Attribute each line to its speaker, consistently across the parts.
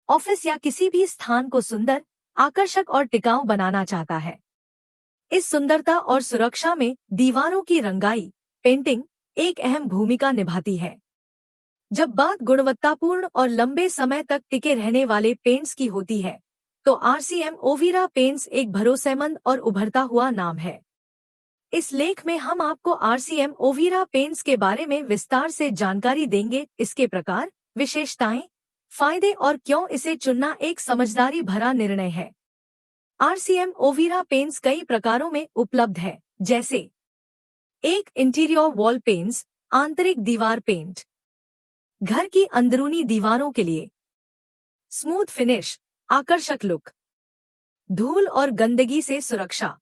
Speaker 1: Office या किसी भी स्थान को सुंदर, आकर्षक और टिकाऊ बनाना चाहता है। इस सुंदरता और सुरक्षा में दीवारों की रंगाई, पेंटिंग एक अहम भूमिका निभाती है। जब बात गुणवत्तापूर्ण और लंबे समय तक टिके रहने वाले पेंट्स की होती है, तो आरसीएम ओविरा पेंट्स एक भरोसेमंद और उभरता हुआ नाम है। इस लेख में हम आपको आरसीएम ओविरा पेंट्स के बारे में विस्तार से जानकारी देंगे, इसके प्रकार, विशेषताएं, फायदे और क्यों इसे चुनना एक समझदारी भरा निर्णय है। आरसीएम ओविरा पेंट्स कई प्रकारों में उपलब्ध है, जैसे एक इंटीरियर वॉल पेंट्स, आंतरिक दीवार पेंट, घर की अंदरूनी दीवारों के लिए। स्मूथ फिनिश, आकर्षक लुक, धूल और गंदगी से सुरक्षा।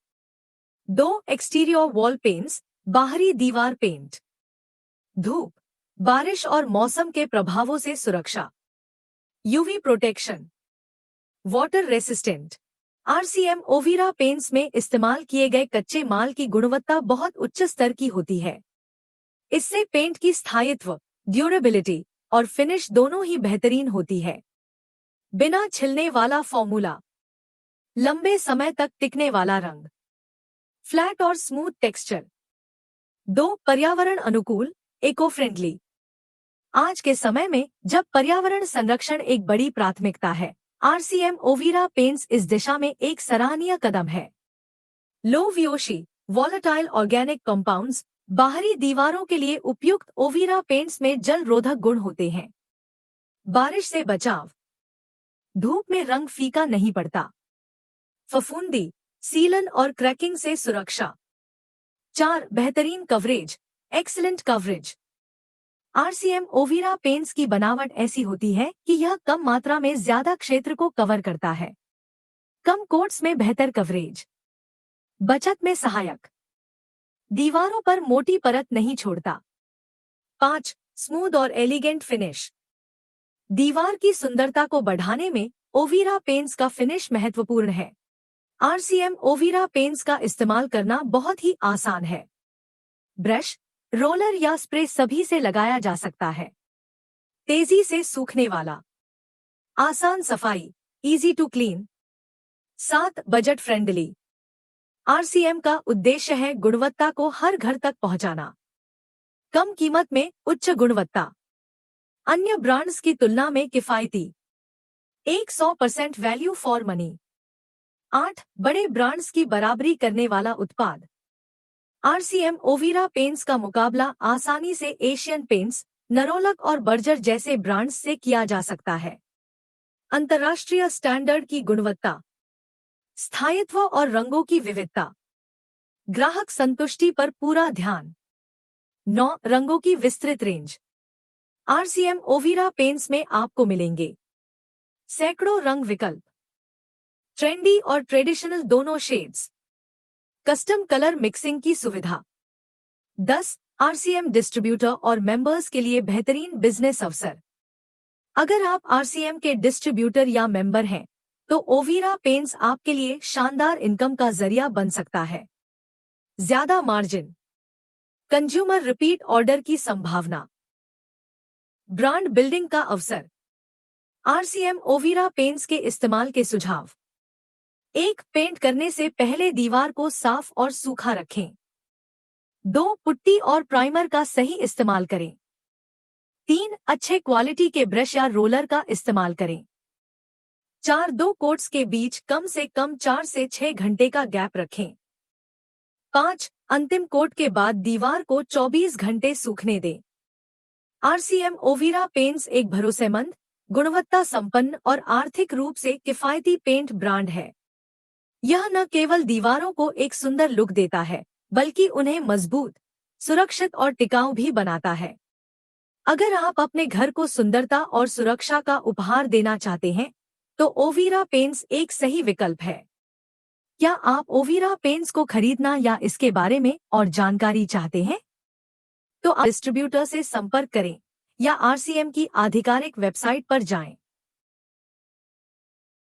Speaker 1: 2 एक्सटीरियर वॉल पेंट्स, बाहरी दीवार पेंट, धूप, बारिश और मौसम के प्रभावों से सुरक्षा। UV protection, water resistant. RCM Ovira paints में इस्तेमाल किए गए कच्चे माल की गुणवत्ता बहुत उच्च स्तर की होती है। इससे पेंट की स्थायित्व, ड्यूरेबिलिटी और फिनिश दोनों ही बेहतरीन होती है। बिना छिलने वाला फॉर्मूला, लंबे समय तक टिकने वाला रंग, फ्लैट और स्मूथ टेक्सचर। 2 पर्यावरण अनुकूल, इको फ्रेंडली। आज के समय में जब पर्यावरण संरक्षण एक बड़ी प्राथमिकता है, आरसीएम ओविरा पेंट्स इस दिशा में एक सराहनीय कदम है। लो वीओसी, वॉलेटाइल ऑर्गेनिक कंपाउंड्स, बाहरी दीवारों के लिए उपयुक्त ओविरा पेंट्स में जल रोधक गुण होते हैं। बारिश से बचाव, धूप में रंग फीका नहीं पड़ता। फफूंदी, सीलन और क्रैकिंग से सुरक्षा। 4 बेहतरीन coverage, excellent coverage. RCM Ovira paints की बनावट ऐसी होती है कि यह कम मात्रा में ज्यादा क्षेत्र को कवर करता है। कम कोट्स में बेहतर कवरेज, बचत में सहायक, दीवारों पर मोटी परत नहीं छोड़ता। 5 स्मूथ और एलिगेंट फिनिश। दीवार की सुंदरता को बढ़ाने में ओविरा पेंट्स का फिनिश महत्वपूर्ण है। आरसीएम ओविरा पेंट्स का इस्तेमाल करना बहुत ही आसान है। ब्रश, रोलर या स्प्रे सभी से लगाया जा सकता है। तेजी से सूखने वाला, आसान सफाई, easy to clean. 7 budget friendly. RCM का उद्देश्य है गुणवत्ता को हर घर तक पहुंचाना। कम कीमत में उच्च गुणवत्ता, अन्य ब्रांड्स की तुलना में किफायती, 100% वैल्यू फॉर मनी। 8 बड़े ब्रांड्स की बराबरी करने वाला उत्पाद। आरसीएम ओविरा पेंट्स का मुकाबला आसानी से एशियन पेंट्स, नरोलक और बर्जर जैसे ब्रांड्स से किया जा सकता है। अंतर्राष्ट्रीय स्टैंडर्ड की गुणवत्ता, स्थायित्व और रंगों की विविधता, ग्राहक संतुष्टि पर पूरा ध्यान। 9 रंगों की विस्तृत रेंज। आरसीएम ओविरा पेंट्स में आपको मिलेंगे सैकड़ों रंग विकल्प, ट्रेंडी और ट्रेडिशनल दोनों शेड्स, कस्टम कलर मिक्सिंग की सुविधा। 10 आरसीएम डिस्ट्रीब्यूटर और मेंबर्स के लिए बेहतरीन बिजनेस अवसर। अगर आप आरसीएम के डिस्ट्रीब्यूटर या मेंबर हैं, तो ओविरा पेंट्स आपके लिए शानदार इनकम का जरिया बन सकता है। ज्यादा मार्जिन, कंज्यूमर रिपीट ऑर्डर की संभावना, ब्रांड बिल्डिंग का अवसर। आरसीएम ओविरा पेंट्स के इस्तेमाल के सुझाव। 1 पेंट करने से पहले दीवार को साफ और सूखा रखें। 2 पुट्टी और प्राइमर का सही इस्तेमाल करें। 3 अच्छे क्वालिटी के ब्रश या रोलर का इस्तेमाल करें। 4 2 कोट्स के बीच कम से कम 4 से 6 घंटे का गैप रखें। 5 अंतिम कोट के बाद दीवार को 24 घंटे सूखने दें। आरसीएम ओविरा पेंट्स एक भरोसेमंद, गुणवत्ता संपन्न और आर्थिक रूप से किफायती पेंट ब्रांड है। यह न केवल दीवारों को एक सुंदर लुक देता है, बल्कि उन्हें मजबूत, सुरक्षित और टिकाऊ भी बनाता है। अगर आप अपने घर को सुंदरता और सुरक्षा का उपहार देना चाहते हैं, तो ओविरा पेंट्स एक सही विकल्प है। क्या आप ओविरा पेंट्स को खरीदना या इसके बारे में और जानकारी चाहते हैं? तो आप डिस्ट्रीब्यूटर से संपर्क करें या आरसीएम की आधिकारिक वेबसाइट पर जाएं।